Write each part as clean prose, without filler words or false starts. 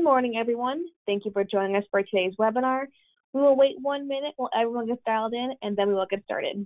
morning, everyone. Thank you for joining us for today's webinar. We will wait 1 minute while everyone gets dialed in, and then we will get started.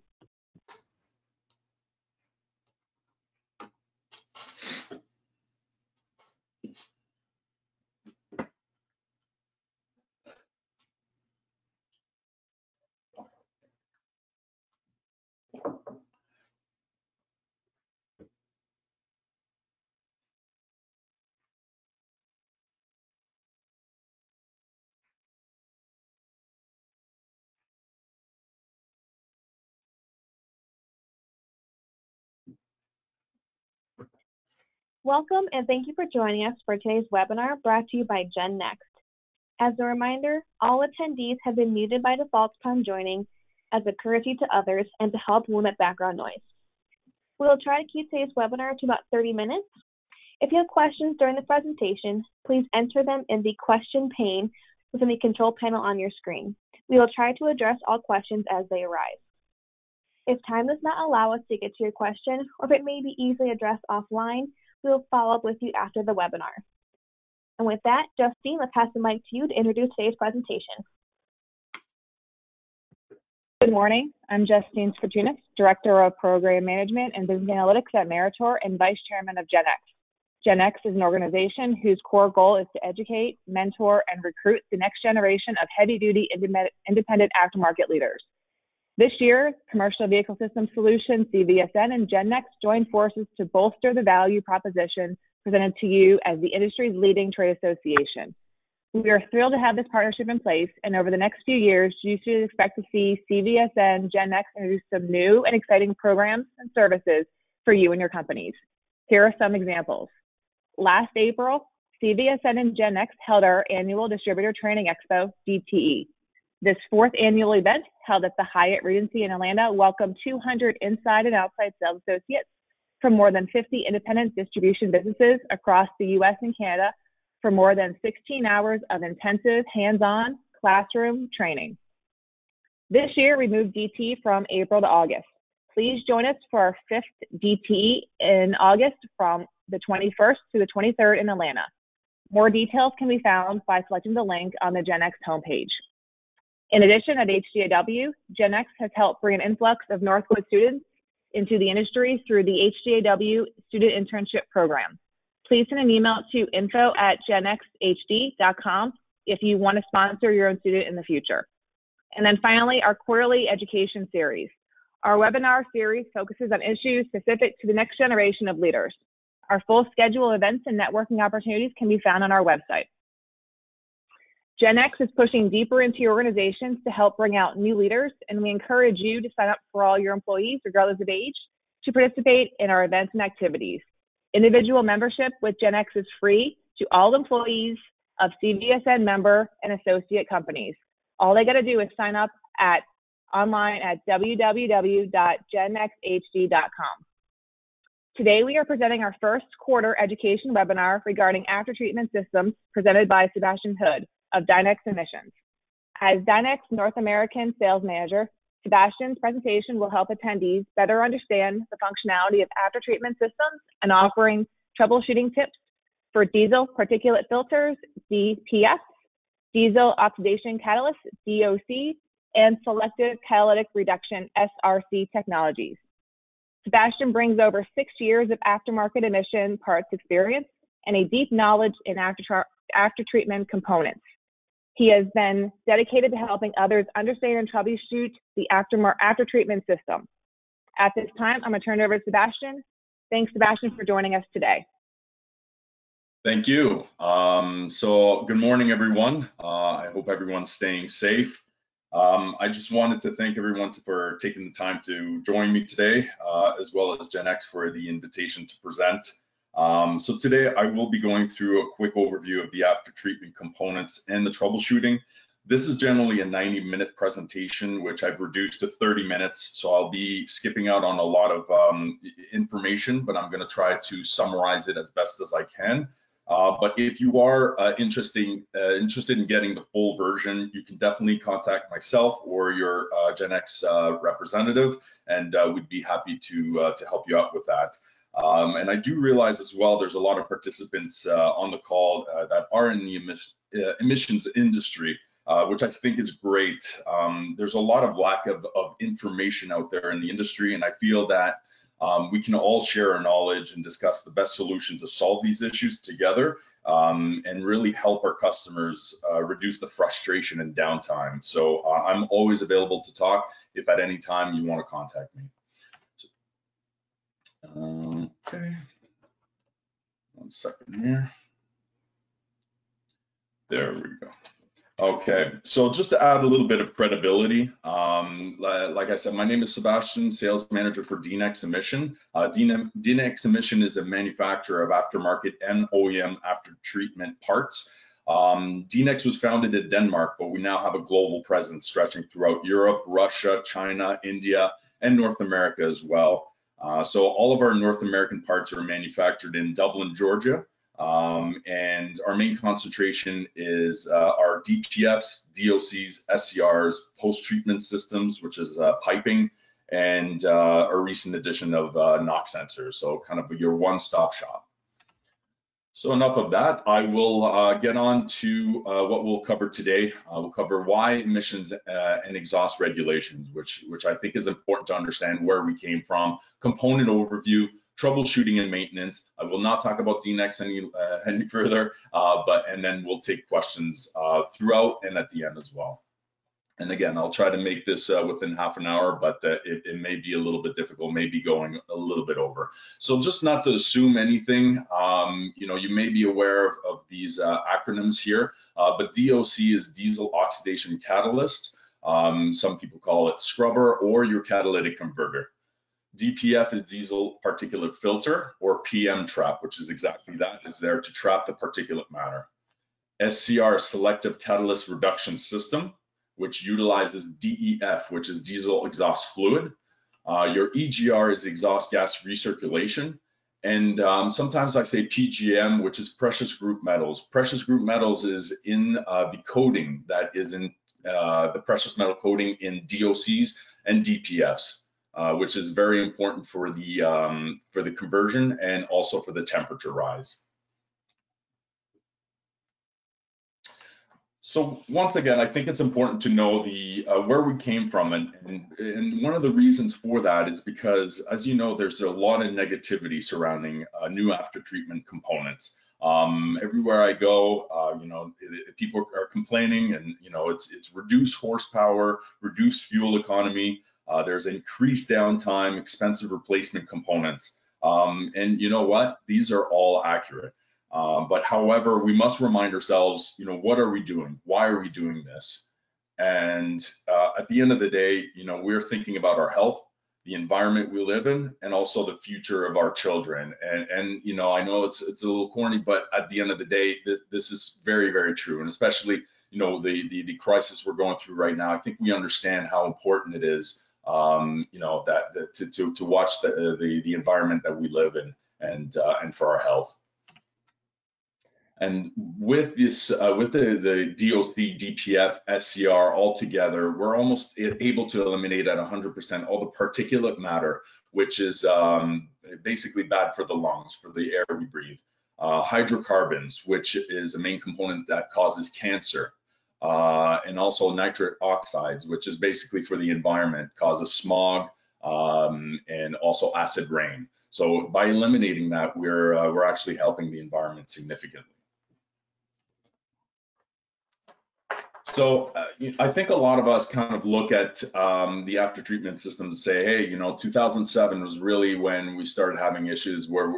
Welcome, and thank you for joining us for today's webinar brought to you by GenNext. As a reminder, all attendees have been muted by default upon joining as a courtesy to others and to help limit background noise. We will try to keep today's webinar to about 30 minutes. If you have questions during the presentation, please enter them in the question pane within the control panel on your screen. We will try to address all questions as they arise. If time does not allow us to get to your question, or if it may be easily addressed offline, we will follow up with you after the webinar. And with that, Justine, let's pass the mic to you to introduce today's presentation. Good morning. I'm Justine Sfortunis, Director of Program Management and Business Analytics at Meritor and Vice Chairman of GenNext. GenNext is an organization whose core goal is to educate, mentor, and recruit the next generation of heavy-duty independent aftermarket leaders. This year, Commercial Vehicle System Solutions, CVSN, and GenNext joined forces to bolster the value proposition presented to you as the industry's leading trade association. We are thrilled to have this partnership in place, and over the next few years, you should expect to see CVSN, GenNext introduce some new and exciting programs and services for you and your companies. Here are some examples. Last April, CVSN and GenNext held our annual Distributor Training Expo, DTE. This fourth annual event, held at the Hyatt Regency in Atlanta, welcomed 200 inside and outside sales associates from more than 50 independent distribution businesses across the U.S. and Canada for more than 16 hours of intensive hands-on classroom training. This year, we moved DTE from April to August. Please join us for our 5th DTE in August from the 21st to the 23rd in Atlanta. More details can be found by selecting the link on the GenNext homepage. In addition, at HGAW, GenNext has helped bring an influx of Northwood students into the industry through the HGAW Student Internship Program. Please send an email to info@genxhd.com if you want to sponsor your own student in the future. And then finally, our quarterly education series. Our webinar series focuses on issues specific to the next generation of leaders. Our full schedule of events and networking opportunities can be found on our website. GenNext is pushing deeper into your organizations to help bring out new leaders, and we encourage you to sign up for all your employees, regardless of age, to participate in our events and activities. Individual membership with GenNext is free to all employees of CVSN member and associate companies. All they got to do is sign up online at www.genxhd.com. Today, we are presenting our first quarter education webinar regarding aftertreatment systems presented by Sebastian Hood of Dinex Emissions. As Dinex North American Sales Manager, Sebastian's presentation will help attendees better understand the functionality of aftertreatment systems and offering troubleshooting tips for diesel particulate filters, DPF, diesel oxidation catalyst, DOC, and selective catalytic reduction, SRC technologies. Sebastian brings over 6 years of aftermarket emission parts experience and a deep knowledge in aftertreatment components. He has been dedicated to helping others understand and troubleshoot the aftertreatment system. At this time, I'm going to turn it over to Sebastian. Thanks, Sebastian, for joining us today. Thank you. So good morning, everyone. I hope everyone's staying safe. I just wanted to thank everyone for taking the time to join me today, as well as GenNext for the invitation to present. So today I will be going through a quick overview of the aftertreatment components and the troubleshooting. This is generally a 90-minute presentation, which I've reduced to 30 minutes. So I'll be skipping out on a lot of information, but I'm going to try to summarize it as best as I can. But if you are interested in getting the full version, you can definitely contact myself or your GenNext representative, and we'd be happy to help you out with that. And I do realize as well, there's a lot of participants on the call that are in the emissions industry, which I think is great. There's a lot of lack of information out there in the industry, and I feel that we can all share our knowledge and discuss the best solution to solve these issues together, and really help our customers reduce the frustration and downtime. So I'm always available to talk if at any time you want to contact me. Okay, 1 second here. There we go. Okay, so just to add a little bit of credibility, like I said, my name is Sebastian, sales manager for Dinex Emission. Dinex Emission is a manufacturer of aftermarket and OEM after treatment parts. Dinex was founded in Denmark, but we now have a global presence stretching throughout Europe, Russia, China, India, and North America as well. So all of our North American parts are manufactured in Dublin, Georgia. And our main concentration is our DPFs, DOCs, SCRs, post-treatment systems, which is piping, and a recent addition of NOx sensors, so kind of your one-stop shop. So enough of that. I will get on to what we'll cover today. We'll cover why emissions and exhaust regulations, which I think is important to understand where we came from, component overview, troubleshooting and maintenance. I will not talk about Dinex any further, and then we'll take questions throughout and at the end as well. And again, I'll try to make this within half an hour, but it may be a little bit difficult, maybe going a little bit over. So just not to assume anything, you may be aware of these acronyms here, but DOC is diesel oxidation catalyst. Some people call it scrubber or your catalytic converter. DPF is diesel particulate filter, or PM trap, which is exactly that, is there to trap the particulate matter. SCR Selective Catalyst Reduction System, which utilizes DEF, which is diesel exhaust fluid. Your EGR is exhaust gas recirculation. And sometimes I say PGM, which is precious group metals. Precious group metals is in the coating that is in the precious metal coating in DOCs and DPFs. Which is very important for the conversion and also for the temperature rise. So once again, I think it's important to know where we came from, and one of the reasons for that is because, as you know, there's a lot of negativity surrounding new after treatment components. Everywhere I go, people are complaining, and it's reduced horsepower, reduced fuel economy. There's increased downtime, expensive replacement components. And you know what? These are all accurate. But however, we must remind ourselves, what are we doing? Why are we doing this? And at the end of the day, we're thinking about our health, the environment we live in, and also the future of our children. And I know it's a little corny, but at the end of the day, this is very, very true. And especially, the crisis we're going through right now, I think we understand how important it is to watch the environment that we live in and for our health. And with this, with the DOC, DPF, SCR all together, we're almost able to eliminate at 100% all the particulate matter, which is basically bad for the lungs, for the air we breathe. Hydrocarbons, which is a main component that causes cancer. And also nitric oxides, which is basically for the environment, causes smog, and also acid rain. So by eliminating that, we're actually helping the environment significantly. So I think a lot of us kind of look at the after treatment system to say, hey, 2007 was really when we started having issues where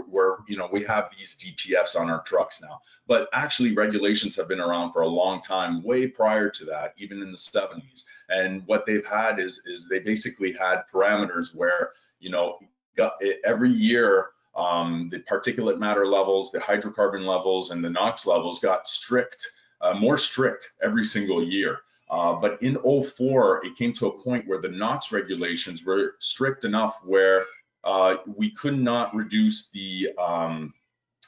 we have these DPFs on our trucks now. But actually regulations have been around for a long time, way prior to that, even in the 70s. And what they've had is they basically had parameters where, every year the particulate matter levels, the hydrocarbon levels, and the NOx levels got more strict every single year. But in 2004, it came to a point where the NOx regulations were strict enough where we could not reduce the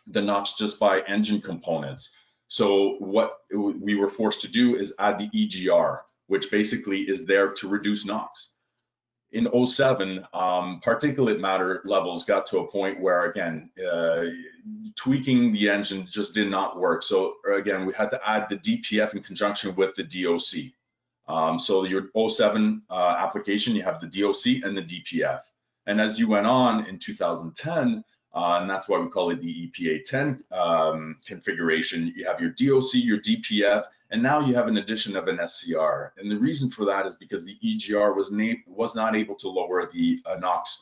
NOx just by engine components. So what we were forced to do is add the EGR, which basically is there to reduce NOx. in 07, particulate matter levels got to a point where, again, tweaking the engine just did not work. So again, we had to add the DPF in conjunction with the DOC. So your 07 application, you have the DOC and the DPF. And as you went on in 2010, and that's why we call it the EPA 10 configuration, you have your DOC, your DPF, and now you have an addition of an SCR. And the reason for that is because the EGR was not able to lower the NOx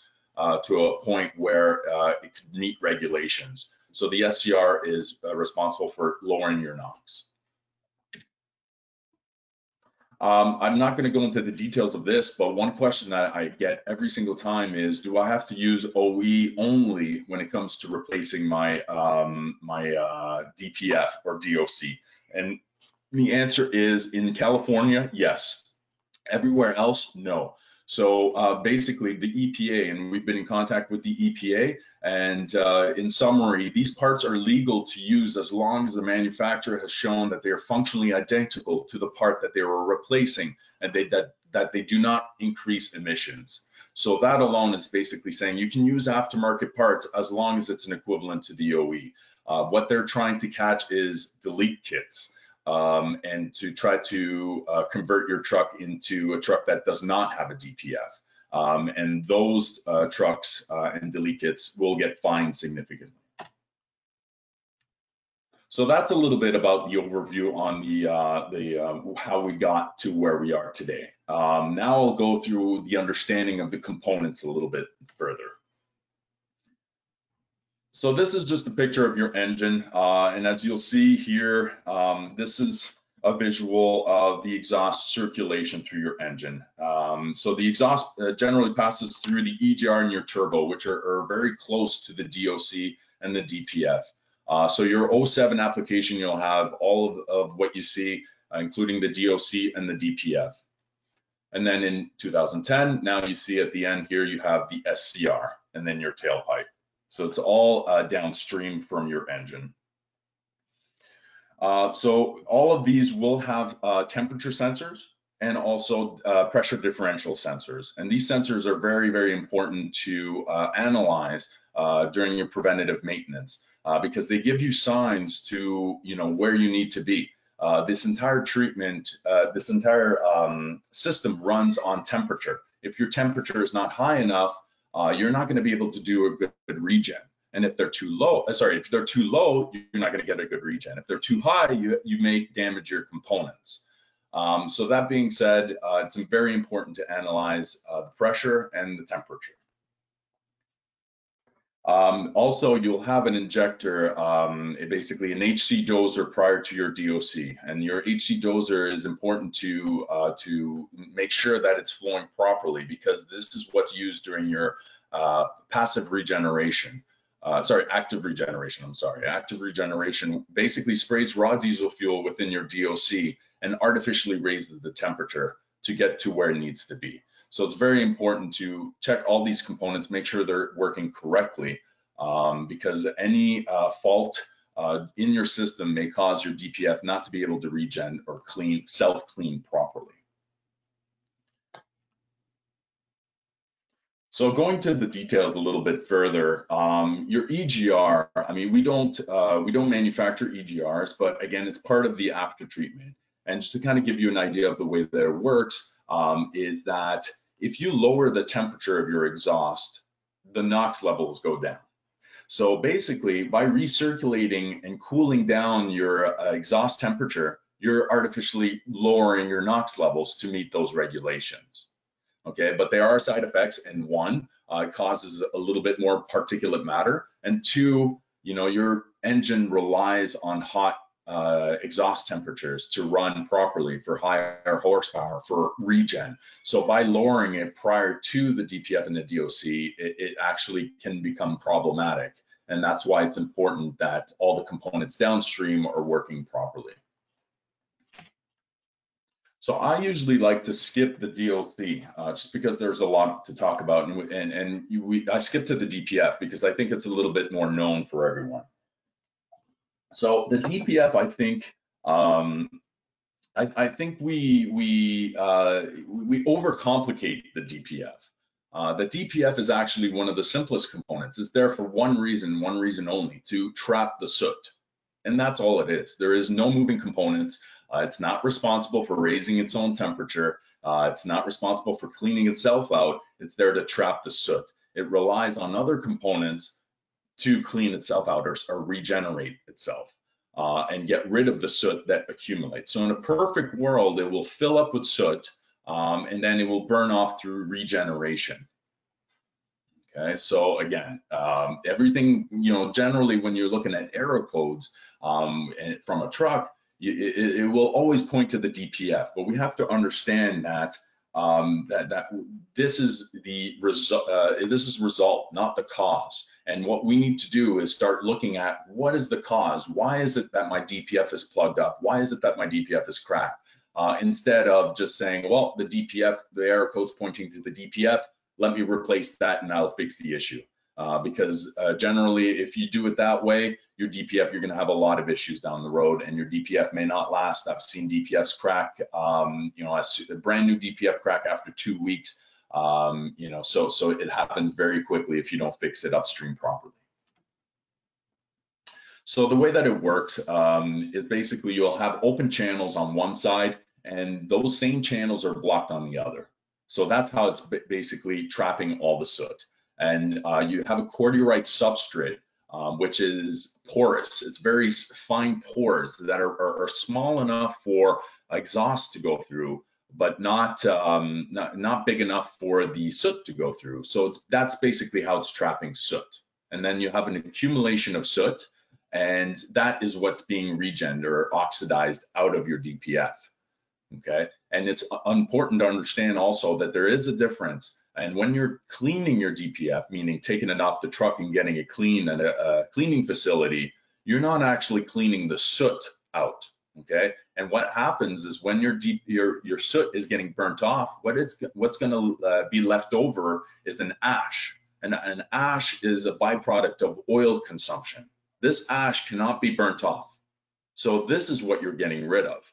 to a point where it could meet regulations. So the SCR is responsible for lowering your NOx. I'm not going to go into the details of this, but one question that I get every single time is, do I have to use OE only when it comes to replacing my DPF or DOC? And the answer is, in California, yes. Everywhere else, no. So basically the EPA, and we've been in contact with the EPA, and in summary, these parts are legal to use as long as the manufacturer has shown that they are functionally identical to the part that they were replacing, and that they do not increase emissions. So that alone is basically saying you can use aftermarket parts as long as it's an equivalent to the OE. What they're trying to catch is delete kits. And to try to convert your truck into a truck that does not have a DPF. And those trucks and delete kits will get fined significantly. So that's a little bit about the overview on the how we got to where we are today. Now I'll go through the understanding of the components a little bit further. So this is just a picture of your engine, and as you'll see here, this is a visual of the exhaust circulation through your engine. So the exhaust generally passes through the EGR and your turbo, which are very close to the DOC and the DPF. So your 07 application, you'll have all of what you see, including the DOC and the DPF. And then in 2010, now you see at the end here, you have the SCR and then your tailpipe. So it's all downstream from your engine. So all of these will have temperature sensors and also pressure differential sensors. And these sensors are very, very important to analyze during your preventative maintenance because they give you signs to, where you need to be. This entire treatment, this entire system runs on temperature. If your temperature is not high enough, you're not going to be able to do a good regen. And if they're too low, if they're too low, you're not going to get a good regen. If they're too high, you may damage your components. So that being said, it's very important to analyze the pressure and the temperature. Also, you'll have an injector, basically an HC doser prior to your DOC, and your HC doser is important to make sure that it's flowing properly because this is what's used during your active regeneration. Active regeneration basically sprays raw diesel fuel within your DOC and artificially raises the temperature to get to where it needs to be. So it's very important to check all these components, make sure they're working correctly, because any fault in your system may cause your DPF not to be able to regen or self-clean properly. So going to the details a little bit further, your EGR, we don't manufacture EGRs, but again, it's part of the after treatment. And just to kind of give you an idea of the way that it works, is that if you lower the temperature of your exhaust, the NOx levels go down. So basically, by recirculating and cooling down your exhaust temperature, you're artificially lowering your NOx levels to meet those regulations. Okay, but there are side effects, and one, it causes a little bit more particulate matter, and two, your engine relies on hot exhaust temperatures to run properly for higher horsepower, for regen. So by lowering it prior to the DPF and the DOC, it actually can become problematic. And that's why it's important that all the components downstream are working properly. So I usually like to skip the DOC just because there's a lot to talk about, I skip to the DPF because I think it's a little bit more known for everyone. So the DPF, I think we overcomplicate the DPF. The DPF is actually one of the simplest components. It's there for one reason only, to trap the soot. And that's all it is. There is no moving components. It's not responsible for raising its own temperature. It's not responsible for cleaning itself out. It's there to trap the soot. It relies on other components to clean itself out or regenerate itself and get rid of the soot that accumulates. So in a perfect world, it will fill up with soot and then it will burn off through regeneration. Okay, so again, everything, generally when you're looking at aero codes from a truck, it will always point to the DPF, but we have to understand that this is the result. This is result, not the cause. And what we need to do is start looking at what is the cause. Why is it that my DPF is plugged up? Why is it that my DPF is cracked? Instead of just saying, well, the DPF, the aero code's pointing to the DPF. Let me replace that and I'll fix the issue. Because generally, if you do it that way, your DPF, you're going to have a lot of issues down the road, and your DPF may not last. I've seen DPFs crack, a brand new DPF crack after 2 weeks. So it happens very quickly if you don't fix it upstream properly. So the way that it works is basically you'll have open channels on one side, and those same channels are blocked on the other. So that's how it's basically trapping all the soot. And you have a cordiorite substrate, which is porous. It's very fine pores that are small enough for exhaust to go through, but not big enough for the soot to go through. So that's basically how it's trapping soot. And then you have an accumulation of soot, and that is what's being regenerated or oxidized out of your DPF. Okay, and it's important to understand also that there is a difference. And when you're cleaning your DPF, meaning taking it off the truck and getting it clean at a cleaning facility, you're not actually cleaning the soot out. Okay, and what happens is when your soot is getting burnt off, what's going to be left over is an ash, and an ash is a byproduct of oil consumption. This ash cannot be burnt off, so this is what you're getting rid of.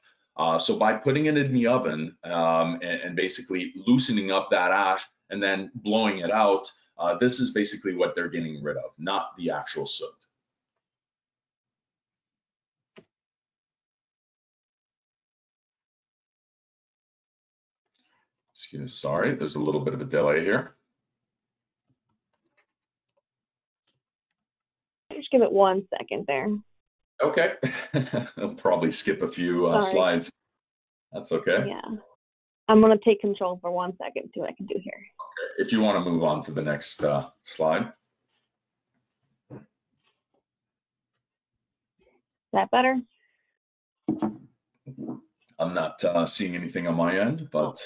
So by putting it in the oven and basically loosening up that ash and then blowing it out, this is basically what they're getting rid of, not the actual soot. Excuse me, sorry, there's a little bit of a delay here. Just give it 1 second there. Okay, I'll probably skip a few slides. That's okay. Yeah, I'm gonna take control for 1 second, see what I can do here. Okay, if you want to move on to the next slide. Is that better? I'm not seeing anything on my end, but.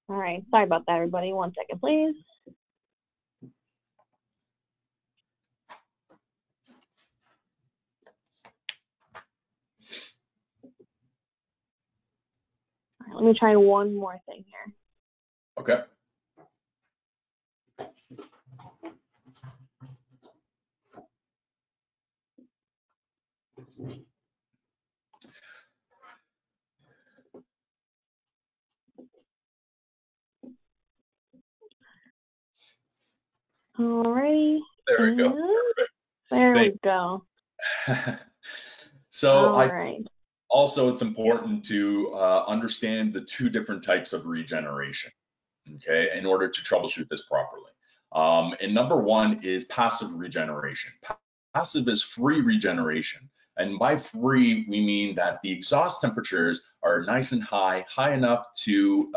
All right, sorry about that, everybody. 1 second, please. All right, let me try one more thing here. Okay. Alrighty. There we go. Perfect. There we go. So also it's important to understand the two different types of regeneration, okay, in order to troubleshoot this properly. And number one is passive regeneration. Passive is free regeneration. And by free, we mean that the exhaust temperatures are nice and high enough to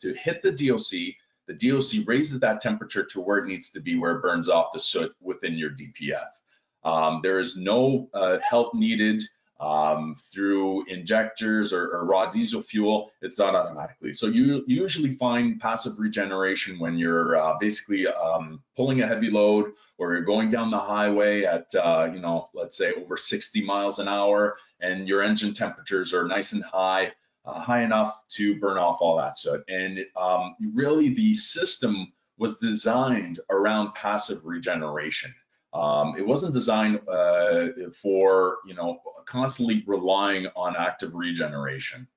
hit the DOC. The DOC raises that temperature to where it needs to be, where it burns off the soot within your DPF. There is no help needed through injectors or raw diesel fuel. It's done automatically. So you usually find passive regeneration when you're basically pulling a heavy load, or you're going down the highway at let's say over 60 miles an hour, and your engine temperatures are nice and high enough to burn off all that soot. And really the system was designed around passive regeneration. It wasn't designed for constantly relying on active regeneration.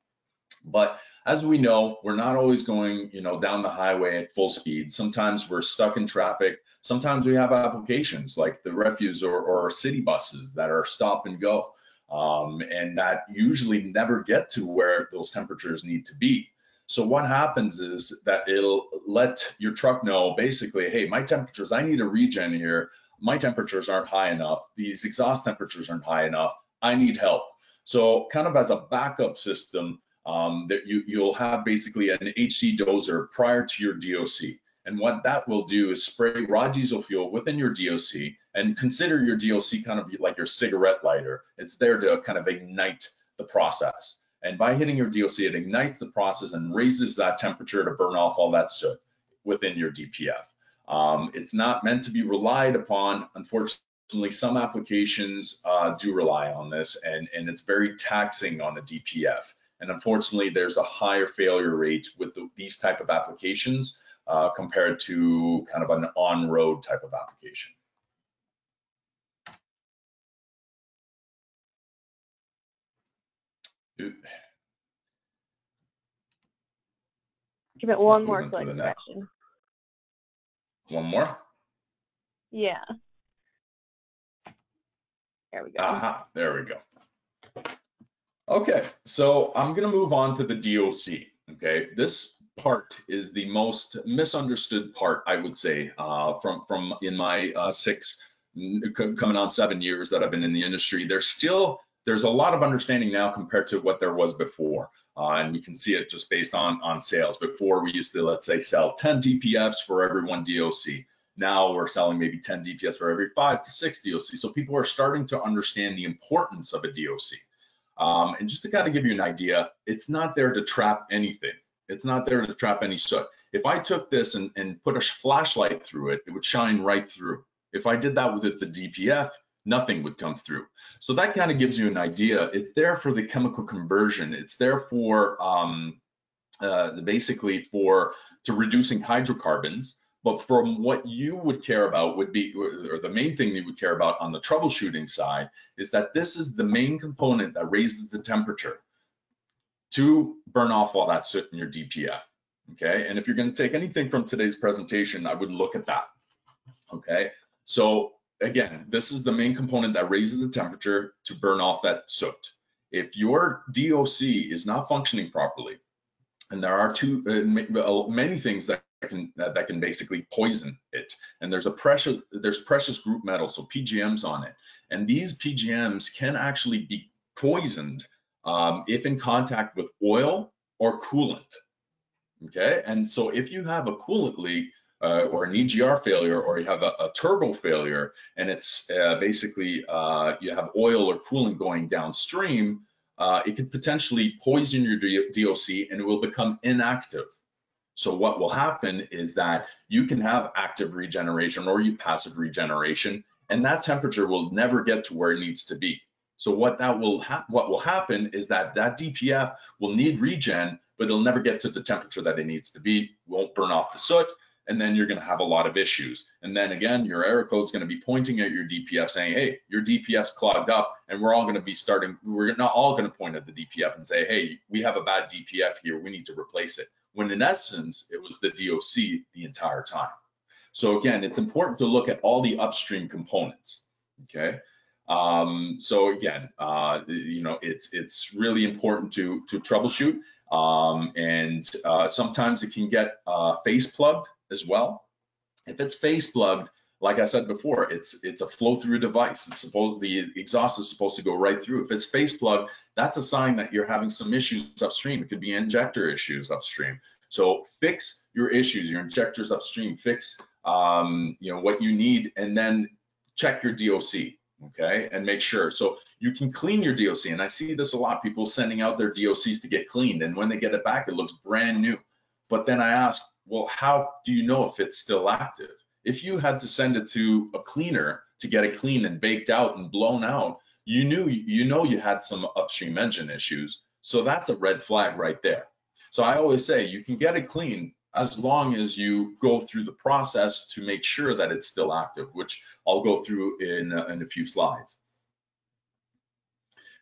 But as we know, we're not always going, down the highway at full speed. Sometimes we're stuck in traffic. Sometimes we have applications like the refuse or city buses that are stop and go, and that usually never get to where those temperatures need to be. So what happens is that it'll let your truck know basically, hey, my temperatures, I need a regen here. My temperatures aren't high enough. These exhaust temperatures aren't high enough. I need help. So kind of as a backup system, that you'll have basically an HC dozer prior to your DOC. And what that will do is spray raw diesel fuel within your DOC, and consider your DOC kind of like your cigarette lighter. It's there to kind of ignite the process. And by hitting your DOC, it ignites the process and raises that temperature to burn off all that soot within your DPF. It's not meant to be relied upon. Unfortunately, some applications do rely on this, and it's very taxing on the DPF. And unfortunately, there's a higher failure rate with these type of applications compared to kind of an on-road type of application. Give it one more click, Sebastian. One more? Yeah. There we go. Aha, there we go. Okay, so I'm going to move on to the DOC. Okay, this part is the most misunderstood part, I would say, from in my coming on 7 years that I've been in the industry. There's a lot of understanding now compared to what there was before, and we can see it just based on sales. Before, we used to, let's say, sell 10 DPFs for every 1 DOC. Now we're selling maybe 10 DPFs for every 5 to 6 DOC. So people are starting to understand the importance of a DOC. And just to kind of give you an idea, it's not there to trap anything. It's not there to trap any soot. If I took this and put a flashlight through it, it would shine right through. If I did that with the DPF, nothing would come through. So that kind of gives you an idea. It's there for the chemical conversion. It's there for basically to reducing hydrocarbons. But from what you would care about would be, or the main thing you would care about on the troubleshooting side, is that this is the main component that raises the temperature to burn off all that soot in your DPF. Okay, and if you're going to take anything from today's presentation, I would look at that. Okay, so again, this is the main component that raises the temperature to burn off that soot. If your DOC is not functioning properly, and there are many things that can basically poison it, and there's precious group metals, so PGMs on it, and these PGMs can actually be poisoned if in contact with oil or coolant. Okay, and so if you have a coolant leak or an EGR failure, or you have a turbo failure, and it's basically you have oil or coolant going downstream, it could potentially poison your DOC and it will become inactive. So what will happen is that you can have active regeneration or passive regeneration, and that temperature will never get to where it needs to be. So what will happen is that DPF will need regen, but it'll never get to the temperature that it needs to be, won't burn off the soot, and then you're going to have a lot of issues. And then again, your error code is going to be pointing at your DPF saying, hey, your DPF's clogged up, and we're not all going to point at the DPF and say, hey, we have a bad DPF here, we need to replace it. When in essence, it was the DOC the entire time. So again, it's important to look at all the upstream components, okay? So again, it's really important to troubleshoot, and sometimes it can get face plugged as well. If it's face plugged, like I said before, it's a flow through device. The exhaust is supposed to go right through. If it's face plugged, that's a sign that you're having some issues upstream. It could be injector issues upstream. So fix your issues, your injectors upstream, fix what you need, and then check your DOC, okay, and make sure. So you can clean your DOC, and I see this a lot, people sending out their DOCs to get cleaned, and when they get it back, it looks brand new. But then I ask, well, how do you know if it's still active? If you had to send it to a cleaner to get it cleaned and baked out and blown out, you had some upstream engine issues. So that's a red flag right there. So I always say you can get it clean as long as you go through the process to make sure that it's still active, which I'll go through in a few slides.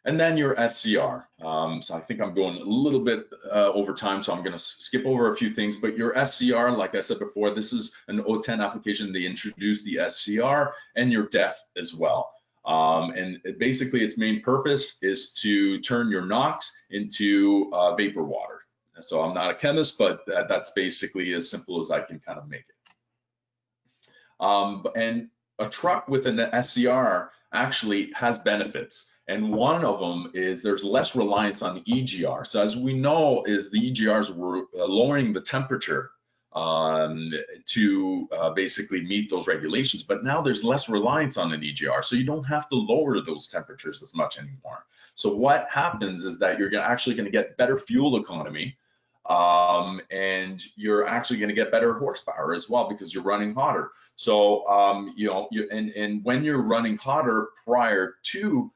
And then your SCR. So I think I'm going a little bit over time, so I'm going to skip over a few things. But your SCR, like I said before, this is an O10 application. They introduced the SCR and your DEF as well. Basically, its main purpose is to turn your NOx into vapor water. So I'm not a chemist, but that's basically as simple as I can kind of make it. And a truck with an SCR actually has benefits. And one of them is there's less reliance on the EGR. So as we know, is the EGRs were lowering the temperature to basically meet those regulations, but now there's less reliance on an EGR, so you don't have to lower those temperatures as much anymore. So what happens is that you're actually going to get better fuel economy, and you're actually going to get better horsepower as well because you're running hotter. So you know, and when you're running hotter prior to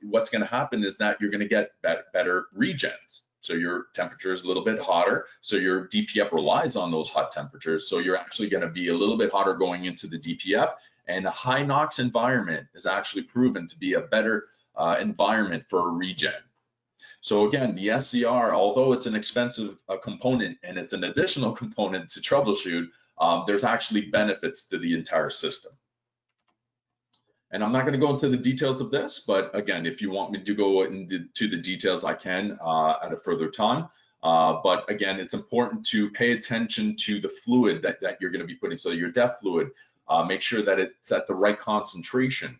what's going to happen is that you're going to get better regens. So your temperature is a little bit hotter. So your DPF relies on those hot temperatures. So you're actually going to be a little bit hotter going into the DPF. And a high NOx environment is actually proven to be a better environment for a regen. So again, the SCR, although it's an expensive component and it's an additional component to troubleshoot, there's actually benefits to the entire system. And I'm not going to go into the details of this, but again, if you want me to go into the details, I can at a further time. But again, it's important to pay attention to the fluid that you're going to be putting. So your DEF fluid, make sure that it's at the right concentration.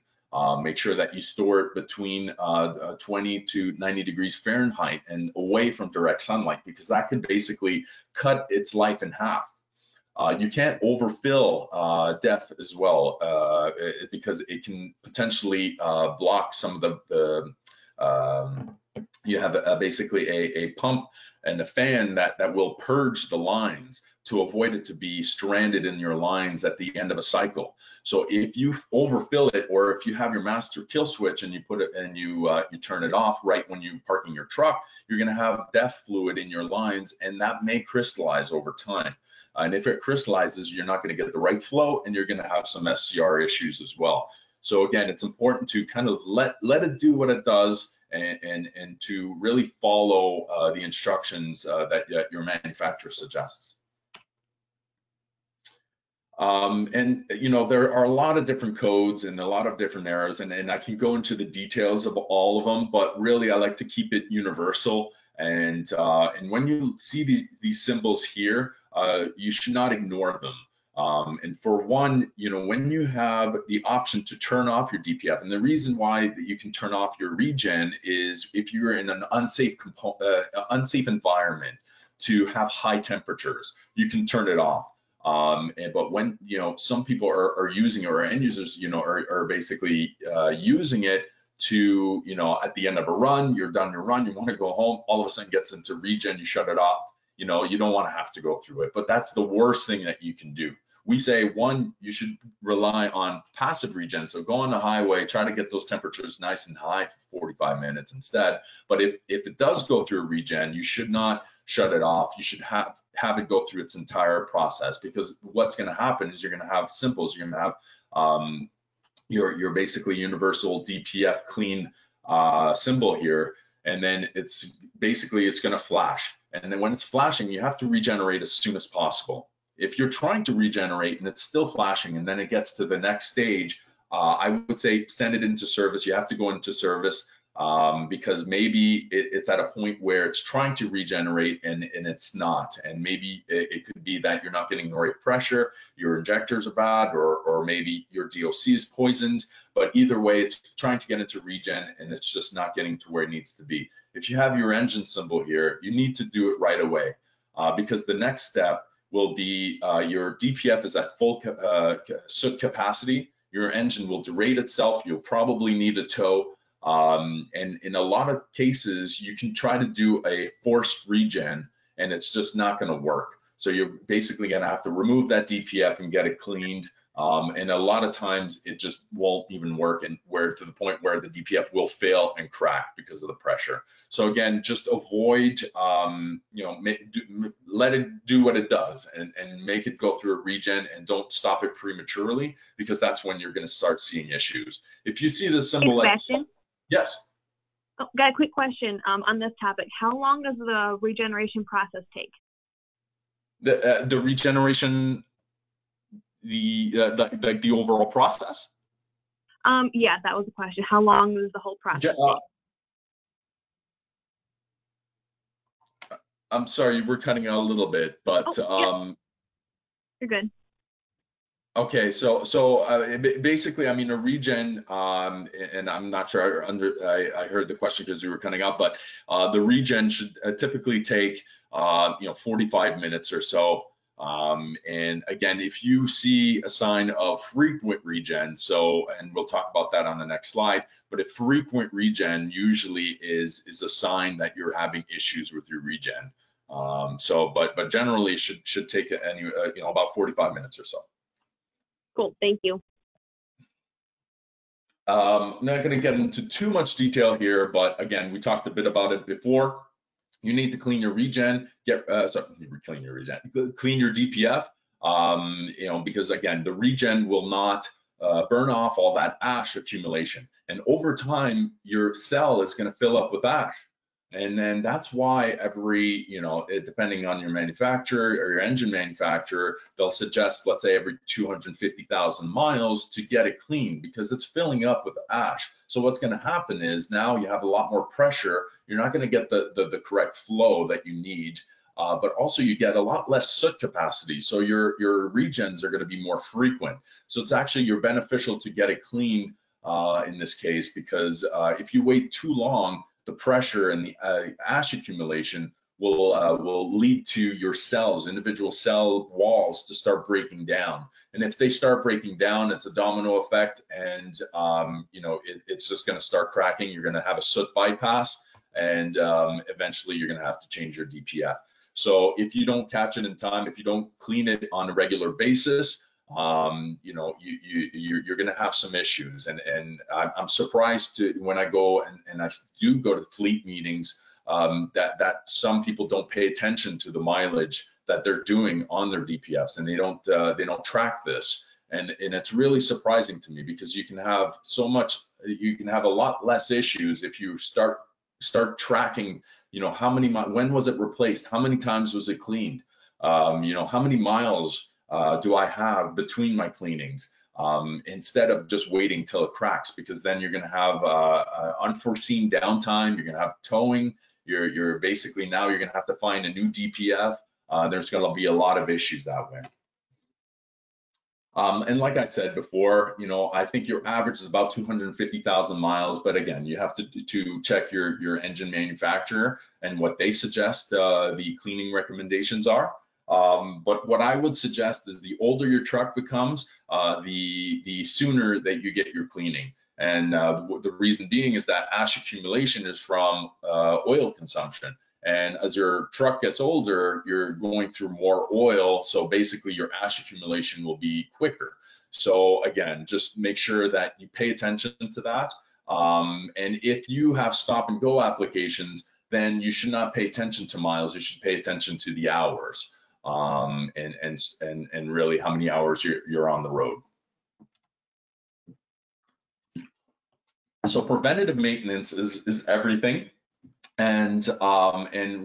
Make sure that you store it between 20 to 90 degrees Fahrenheit and away from direct sunlight, because that could basically cut its life in half. You can't overfill DEF as well because it can potentially block some of the you have basically a pump and a fan that will purge the lines to avoid it to be stranded in your lines at the end of a cycle. So if you overfill it, or if you have your master kill switch and you put it and you turn it off right when you're parking your truck, you're going to have DEF fluid in your lines, and that may crystallize over time. And if it crystallizes, you're not going to get the right flow, and you're going to have some SCR issues as well. So again, it's important to kind of let it do what it does, and to really follow the instructions that your manufacturer suggests. And you know, there are a lot of different codes and a lot of different errors, and I can go into the details of all of them, but really I like to keep it universal. And when you see these symbols here, you should not ignore them. And for one, you know, when you have the option to turn off your DPF, and the reason why you can turn off your regen is if you're in an unsafe environment to have high temperatures, you can turn it off. But when, you know, some people are using it, or end users, you know, are basically using it to, you know, at the end of a run, you're done your run, you want to go home, all of a sudden gets into regen, you shut it off. You know, you don't want to have to go through it, but that's the worst thing that you can do. We say, one, you should rely on passive regen. So go on the highway, try to get those temperatures nice and high for 45 minutes instead. But if it does go through a regen, you should not shut it off. You should have it go through its entire process, because what's going to happen is you're going to have simples. You're going to have your basically universal DPF clean symbol here, and then it's going to flash. And then when it's flashing, you have to regenerate as soon as possible. If you're trying to regenerate and it's still flashing, and then it gets to the next stage, I would say send it into service. You have to go into service because maybe it's at a point where it's trying to regenerate and it's not. And maybe it could be that you're not getting the right pressure, your injectors are bad, or maybe your DOC is poisoned. But either way, it's trying to get into regen and it's just not getting to where it needs to be. If you have your engine symbol here, you need to do it right away because the next step will be your DPF is at full soot capacity. Your engine will derate itself. You'll probably need a tow. And in a lot of cases, you can try to do a forced regen and it's just not going to work. So you're basically going to have to remove that DPF and get it cleaned. And a lot of times it just won't even work, and to the point where the DPF will fail and crack because of the pressure. So again, just avoid, you know, let it do what it does and make it go through a regen, and don't stop it prematurely, because that's when you're going to start seeing issues. If you see the symbol like, yes. Oh, got a quick question on this topic. How long does the regeneration process take? The regeneration, the overall process? Yeah, that was the question. How long does the whole process take? I'm sorry, you were cutting out a little bit, but Yep. You're good. okay, so basically, I mean, a regen, and I'm not sure I heard the question because you were cutting out, but the regen should typically take 45 minutes or so. And again, if you see a sign of frequent regen, and we'll talk about that on the next slide, but a frequent regen usually is a sign that you're having issues with your regen. But generally should take about 45 minutes or so. Cool, thank you. I'm not going to get into too much detail here, but again, we talked a bit about it before. You need to clean your regen, clean your DPF, because again, the regen will not burn off all that ash accumulation. And over time, your cell is going to fill up with ash. And then that's why depending on your manufacturer or your engine manufacturer, they'll suggest, let's say, every 250,000 miles to get it clean because it's filling up with ash. So what's going to happen is now you have a lot more pressure. You're not going to get the correct flow that you need, but also you get a lot less soot capacity. So your regens are going to be more frequent. So it's actually beneficial to get it clean in this case, because if you wait too long, the pressure and the ash accumulation will lead to your individual cell walls to start breaking down. And if they start breaking down, it's a domino effect, and it's just going to start cracking. You're going to have a soot bypass, and eventually you're going to have to change your DPF. So if you don't catch it in time, if you don't clean it on a regular basis, you're going to have some issues. And I'm surprised when I go and I do go to fleet meetings that some people don't pay attention to the mileage that they're doing on their DPFs, and they don't track this. And it's really surprising to me, because you can have a lot less issues if you start tracking, when was it replaced? How many times was it cleaned? How many miles do I have between my cleanings, instead of just waiting till it cracks, because then you're going to have unforeseen downtime. You're going to have towing. You're basically now you're going to have to find a new DPF. There's going to be a lot of issues that way. And like I said before, I think your average is about 250,000 miles. But again, you have to check your engine manufacturer and what they suggest the cleaning recommendations are. But what I would suggest is the older your truck becomes, the sooner that you get your cleaning. And the reason being is that ash accumulation is from oil consumption. And as your truck gets older, you're going through more oil. So basically your ash accumulation will be quicker. So again, just make sure that you pay attention to that. And if you have stop and go applications, then you should not pay attention to miles. You should pay attention to the hours. And really how many hours you're on the road. So preventative maintenance is everything. And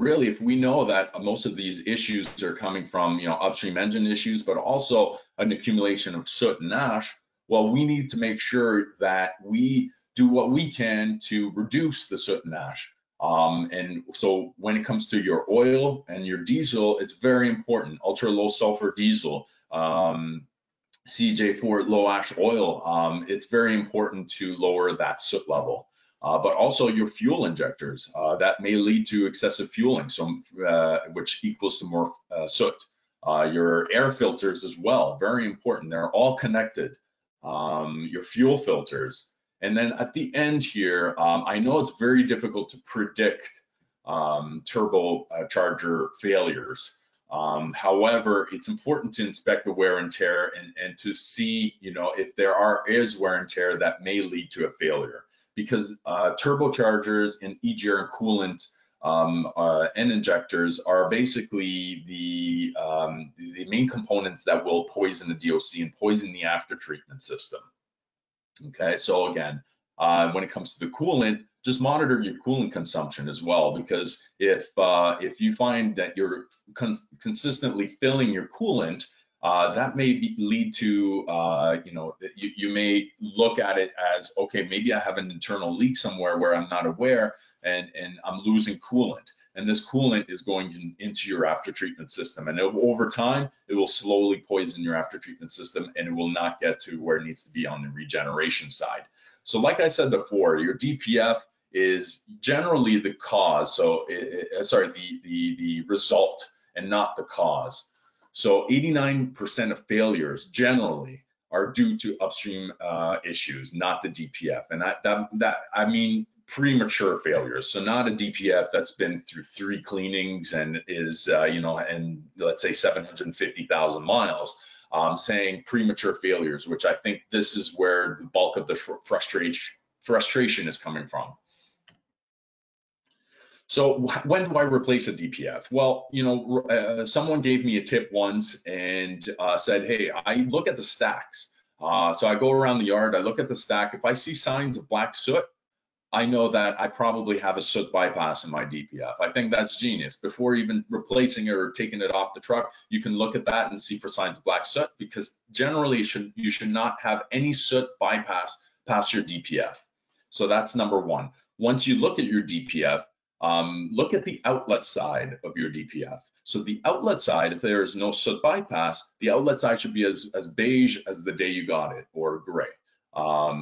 really, if we know that most of these issues are coming from upstream engine issues, but also an accumulation of soot and ash, well, we need to make sure that we do what we can to reduce the soot and ash. And so when it comes to your oil and your diesel, it's very important. Ultra low sulfur diesel, CJ4 low ash oil, it's very important to lower that soot level. But also your fuel injectors, that may lead to excessive fueling, which equals to more soot. Your air filters as well, very important. They're all connected. Your fuel filters. And then at the end here, I know it's very difficult to predict turbocharger failures. However, it's important to inspect the wear and tear and to see, if there is wear and tear that may lead to a failure. Because turbochargers and EGR and coolant and injectors are basically the main components that will poison the DOC and poison the after treatment system. Okay, so again, when it comes to the coolant, just monitor your coolant consumption as well, because if you find that you're consistently filling your coolant, that may lead to, you may look at it as, okay, maybe I have an internal leak somewhere where I'm not aware, and I'm losing coolant. And this coolant is going into your after treatment system. And over time, it will slowly poison your after treatment system, and it will not get to where it needs to be on the regeneration side. So like I said before, your DPF is generally the cause, so the result and not the cause. So 89% of failures generally are due to upstream issues, not the DPF. And I mean premature failures. So not a DPF that's been through 3 cleanings and is, and let's say 750,000 miles. Saying premature failures, which I think this is where the bulk of the frustration is coming from. So when do I replace a DPF? Well, someone gave me a tip once and said, hey, I look at the stacks. So I go around the yard, I look at the stack. If I see signs of black soot, I know that I probably have a soot bypass in my DPF. I think that's genius. Before even replacing it or taking it off the truck, you can look at that and see for signs of black soot, because generally you should not have any soot bypass past your DPF. So that's number one. Once you look at your DPF, look at the outlet side of your DPF. So the outlet side, if there is no soot bypass, the outlet side should be as beige as the day you got it, or gray.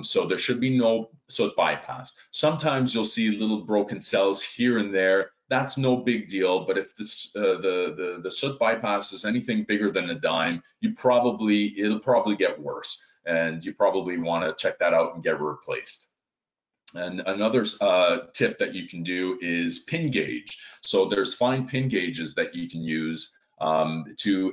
So there should be no soot bypass. Sometimes you'll see little broken cells here and there. That's no big deal, but if the soot bypass is anything bigger than a dime, it'll probably get worse, and you probably want to check that out and get it replaced. And another tip that you can do is pin gauge. So there's fine pin gauges that you can use and you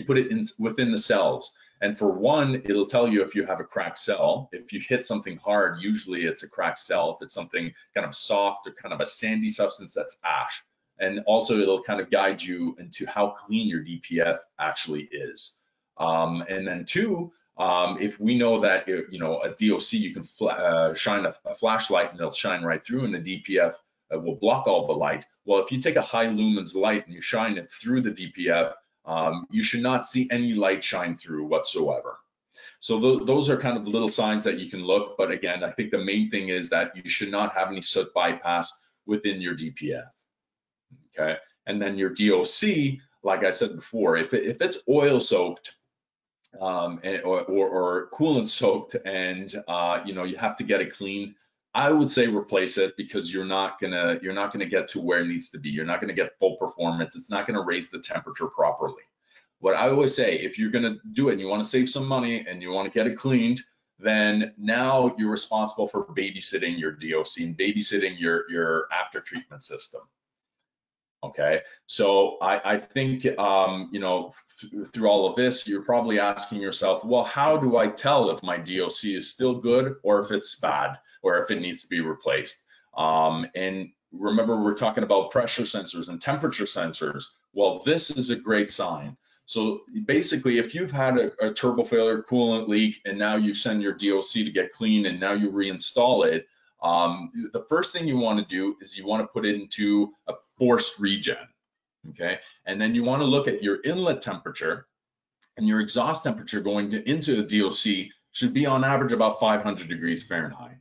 put it within the cells. And for one, it'll tell you if you have a cracked cell. If you hit something hard, usually it's a cracked cell. If it's something kind of soft or kind of a sandy substance, that's ash. And also it'll kind of guide you into how clean your DPF actually is. And then two, if we know that, a DOC, you can shine a flashlight and it'll shine right through, and the DPF will block all the light. Well, if you take a high lumens light and you shine it through the DPF, you should not see any light shine through whatsoever. So those are kind of little signs that you can look. But again, I think the main thing is that you should not have any soot bypass within your DPF. Okay, and then your DOC, like I said before, if it's oil soaked or coolant soaked, and you have to get it clean, I would say replace it, because you're not gonna get to where it needs to be. You're not gonna get full performance. It's not gonna raise the temperature properly. What I always say, if you're gonna do it and you want to save some money and you want to get it cleaned, then now you're responsible for babysitting your DOC and babysitting your after treatment system. Okay, so I think through all of this, you're probably asking yourself, well, how do I tell if my DOC is still good or if it's bad or if it needs to be replaced? And remember, we're talking about pressure sensors and temperature sensors. Well, this is a great sign. So basically, if you've had a turbo failure, coolant leak, and now you send your DOC to get clean and now you reinstall it, the first thing you want to do is you want to put it into a forced regen, okay? And then you want to look at your inlet temperature, and your exhaust temperature going into a DOC should be on average about 500 degrees Fahrenheit,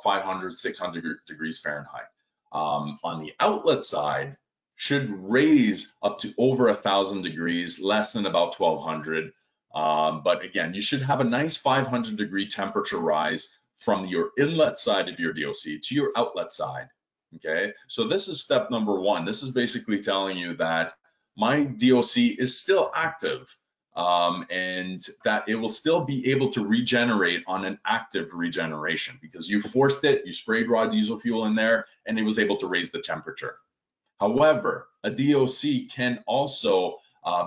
500, 600 degrees Fahrenheit. On the outlet side, should raise up to over 1,000 degrees, less than about 1,200. But again, you should have a nice 500 degree temperature rise from your inlet side of your DOC to your outlet side. Okay, so this is step number one. This is basically telling you that my DOC is still active, and that it will still be able to regenerate on an active regeneration, because you forced it, you sprayed raw diesel fuel in there, and it was able to raise the temperature. However, a DOC can also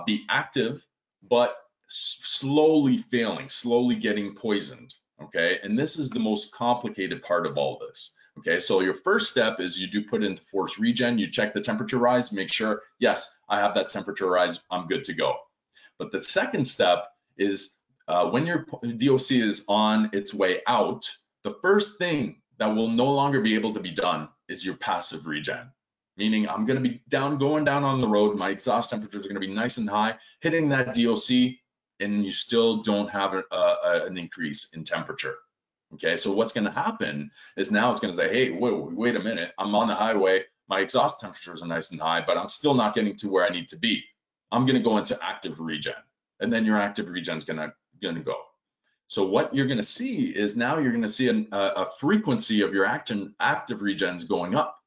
be active, but slowly failing, slowly getting poisoned. Okay, and this is the most complicated part of all this. Okay, so your first step is you do put into force regen, you check the temperature rise, make sure, yes, I have that temperature rise, I'm good to go. But the second step is when your DOC is on its way out, the first thing that will no longer be able to be done is your passive regen. Meaning I'm going to be going down on the road, my exhaust temperatures are going to be nice and high, hitting that DOC, and you still don't have an increase in temperature. Okay, so what's going to happen is now it's going to say, hey, wait a minute, I'm on the highway, my exhaust temperatures are nice and high, but I'm still not getting to where I need to be. I'm going to go into active regen, and then your active regen is going to go. So what you're going to see is now you're going to see a frequency of your active regens going up,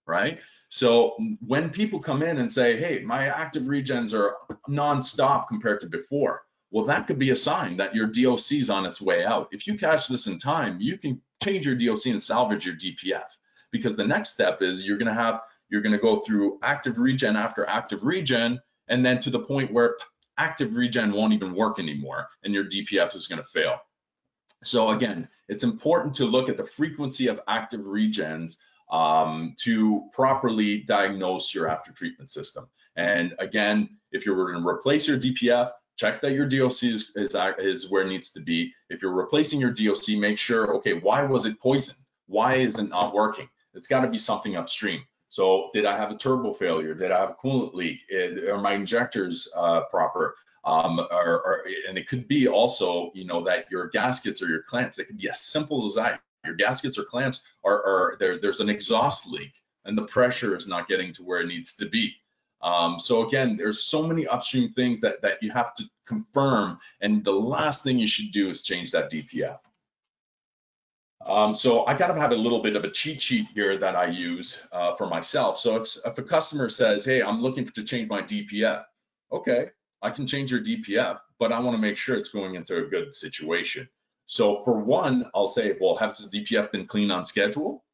right? So when people come in and say, hey, my active regens are nonstop compared to before, well, that could be a sign that your DOC is on its way out. If you catch this in time, you can change your DOC and salvage your DPF, because the next step is you're going to go through active regen after active regen, and then to the point where active regen won't even work anymore and your DPF is going to fail. So again, it's important to look at the frequency of active regens to properly diagnose your after treatment system. And again, if you're going to replace your DPF, check that your DOC is where it needs to be. If you're replacing your DOC, make sure, okay, why was it poisoned? Why is it not working? It's got to be something upstream. So did I have a turbo failure? Did I have a coolant leak? Are my injectors proper? And it could be also, you know, that your gaskets or your clamps, it could be as simple as that. Your gaskets or clamps there's an exhaust leak and the pressure is not getting to where it needs to be. So again, there's so many upstream things that you have to confirm, and the last thing you should do is change that DPF. So I kind of have a little bit of a cheat sheet here that I use for myself. So if a customer says, hey, I'm looking to change my DPF, okay, I can change your DPF, but I want to make sure it's going into a good situation. So for one, I'll say, well, has the DPF been cleaned on schedule?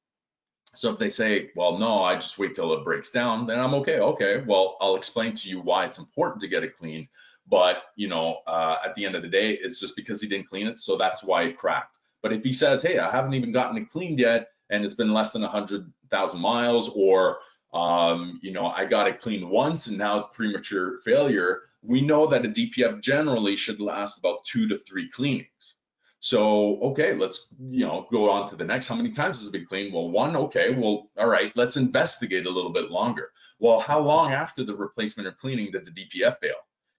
So if they say, well, no, I just wait till it breaks down, then I'm okay. Okay, well, I'll explain to you why it's important to get it cleaned. But, you know, at the end of the day, it's just because he didn't clean it, so that's why it cracked. But if he says, hey, I haven't even gotten it cleaned yet, and it's been less than 100,000 miles, or, you know, I got it cleaned once and now it's premature failure, we know that a DPF generally should last about 2 to 3 cleanings. So, okay, let's, you know, go on to the next. How many times has it been cleaned? Well, 1, okay, well, all right, let's investigate a little bit longer. Well, how long after the replacement or cleaning did the DPF fail?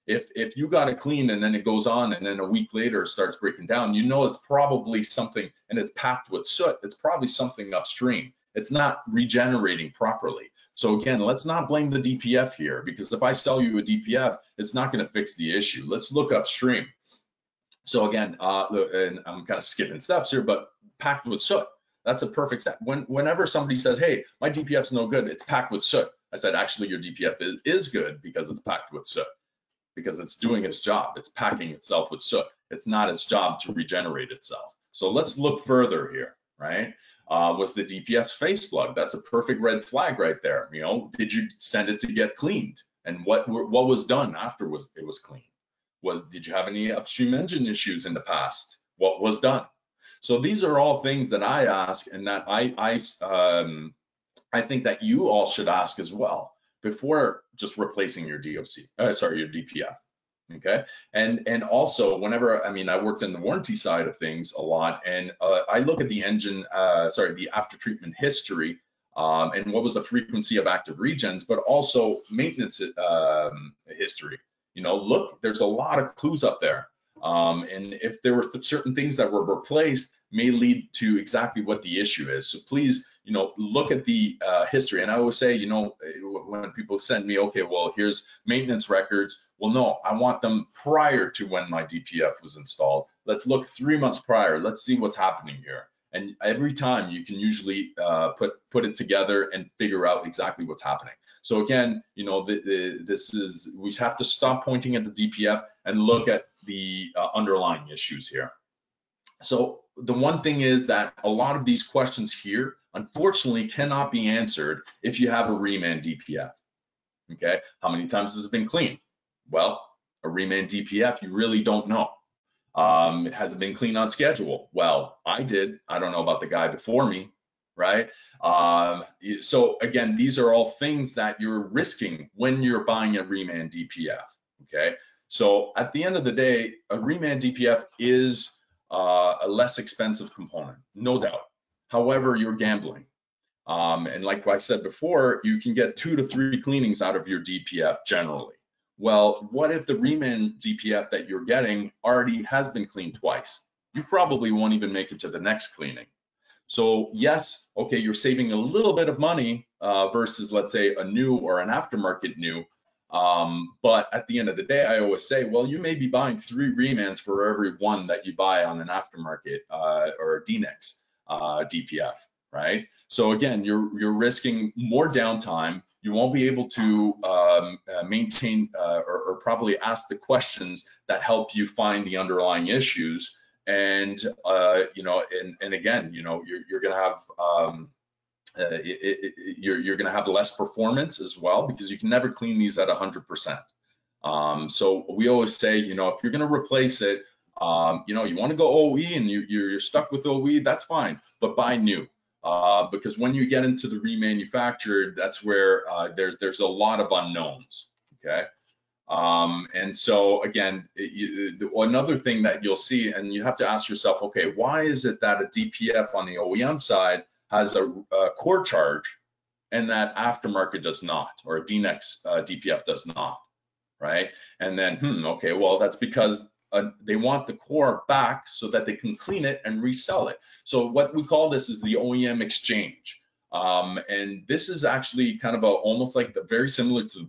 If you got it cleaned and then it goes on and then a week later it starts breaking down, you know it's probably something, and it's packed with soot, it's probably something upstream. It's not regenerating properly. So again, let's not blame the DPF here, because if I sell you a DPF, it's not going to fix the issue. Let's look upstream. So again, and I'm kind of skipping steps here, but packed with soot, that's a perfect step. Whenever somebody says, hey, my DPF's no good, it's packed with soot, I said, actually, your DPF is good because it's packed with soot, because it's doing its job. It's packing itself with soot. It's not its job to regenerate itself. So let's look further here, right? Was the DPF face plug? That's a perfect red flag right there. You know, did you send it to get cleaned? And what was done after it was cleaned? Did you have any upstream engine issues in the past? What was done? So these are all things that I ask, and that I think that you all should ask as well before just replacing your your DPF. Okay, and also whenever, I mean, I worked in the warranty side of things a lot, and I look at the engine, the after treatment history, and what was the frequency of active regens, but also maintenance history. You know, look, there's a lot of clues up there. And if there were certain things that were replaced, may lead to exactly what the issue is. So please, you know, look at the history. And I always say, you know, when people send me, okay, well, here's maintenance records. Well, no, I want them prior to when my DPF was installed. Let's look 3 months prior. Let's see what's happening here. And every time you can usually put it together and figure out exactly what's happening. So again, you know, we have to stop pointing at the DPF and look at the underlying issues here. So the one thing is that a lot of these questions here, unfortunately, cannot be answered if you have a reman DPF. Okay, how many times has it been cleaned? Well, a reman DPF, you really don't know. Has it been cleaned on schedule? Well, I did. I don't know about the guy before me, right? So again, these are all things that you're risking when you're buying a reman DPF, okay? So at the end of the day, a reman DPF is a less expensive component, no doubt. However, you're gambling. And like I said before, you can get 2 to 3 cleanings out of your DPF generally. Well, what if the reman DPF that you're getting already has been cleaned twice? You probably won't even make it to the next cleaning. So yes, okay, you're saving a little bit of money versus, let's say, a new or an aftermarket new. But at the end of the day, I always say, well, you may be buying 3 remans for every one that you buy on an aftermarket or a Dinex DPF, right? So again, you're risking more downtime. You won't be able to maintain or probably ask the questions that help you find the underlying issues. And you know, and again, you know, you're going to have you're going to have less performance as well, because you can never clean these at 100%. So we always say, you know, if you're going to replace it, you know, you want to go OE and you're stuck with OE, that's fine, but buy new. Because when you get into the remanufactured, that's where there's a lot of unknowns, okay? And so again, another thing that you'll see, and you have to ask yourself, okay, why is it that a DPF on the OEM side has a core charge and that aftermarket does not, or a Dinex DPF does not, right? And then, okay, well, that's because they want the core back so that they can clean it and resell it. So what we call this is the OEM Exchange. And this is actually kind of almost like very similar to the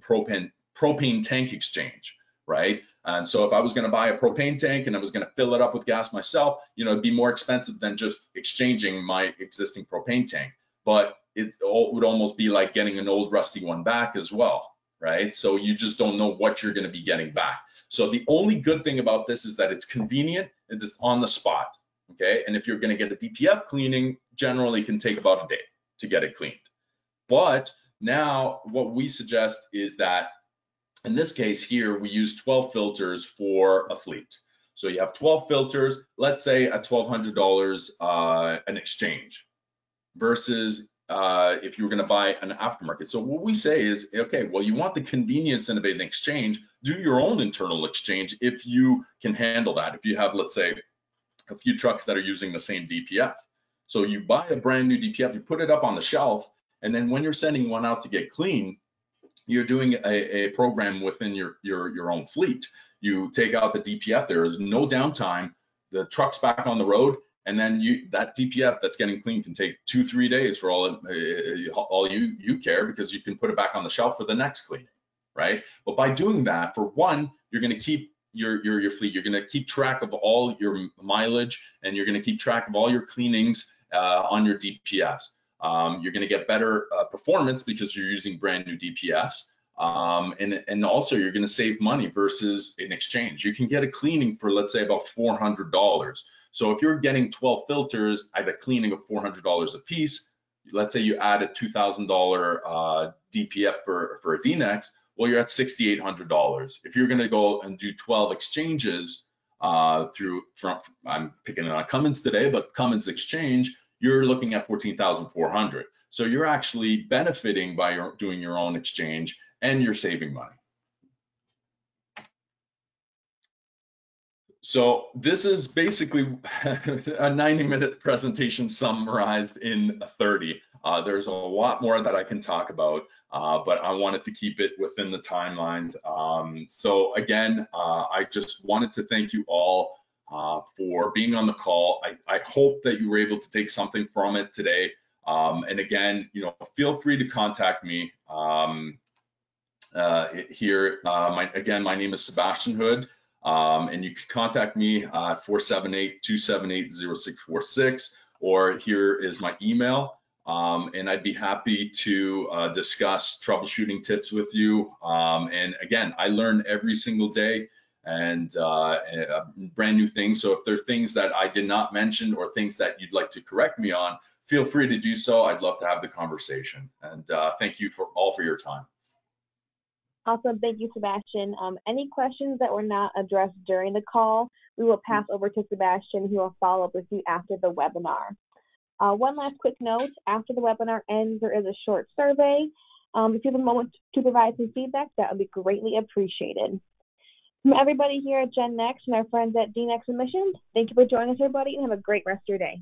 propane tank exchange, right? And so if I was going to buy a propane tank and I was going to fill it up with gas myself, you know, it'd be more expensive than just exchanging my existing propane tank. But it would almost be like getting an old rusty one back as well, right? So you just don't know what you're going to be getting back. So the only good thing about this is that it's convenient and it's on the spot, okay? And if you're going to get a DPF cleaning, generally can take about a day to get it cleaned. But now what we suggest is that in this case here, we use 12 filters for a fleet. So you have 12 filters, let's say at $1,200 an exchange versus if you were going to buy an aftermarket. So what we say is, okay, well, you want the convenience of an exchange, do your own internal exchange if you can handle that. If you have, let's say, a few trucks that are using the same DPF. So you buy a brand new DPF, you put it up on the shelf, and then when you're sending one out to get clean, you're doing a program within your own fleet. You take out the DPF, there is no downtime, the truck's back on the road, and then that DPF that's getting clean can take 2-3 days for all you care, because you can put it back on the shelf for the next cleaning, right? But by doing that, for one, you're going to keep your fleet, you're going to keep track of all your mileage, and you're going to keep track of all your cleanings on your DPFs. You're going to get better performance because you're using brand new DPFs. And also you're going to save money versus an exchange. You can get a cleaning for, let's say, about $400. So if you're getting 12 filters at a cleaning of $400 a piece, let's say you add a $2,000 DPF for a Dinex, well, you're at $6,800. If you're going to go and do 12 exchanges I'm picking on Cummins today, but Cummins Exchange, you're looking at $14,400. So you're actually benefiting by doing your own exchange, and you're saving money. So this is basically a 90-minute presentation summarized in 30. There's a lot more that I can talk about, but I wanted to keep it within the timelines. So again, I just wanted to thank you all for being on the call. I hope that you were able to take something from it today. And again, feel free to contact me here. My name is Sebastian Hood. And you can contact me at 478-278-0646, or here is my email. And I'd be happy to discuss troubleshooting tips with you. And again, I learn every single day and brand new things. So if there are things that I did not mention or things that you'd like to correct me on, feel free to do so. I'd love to have the conversation. And thank you for your time. Awesome. Thank you, Sebastian. Any questions that were not addressed during the call, we will pass over to Sebastian, who will follow up with you after the webinar. One last quick note, after the webinar ends, there is a short survey. If you have a moment to provide some feedback, that would be greatly appreciated. From everybody here at GenNext and our friends at Dinex Emissions, thank you for joining us, everybody, and have a great rest of your day.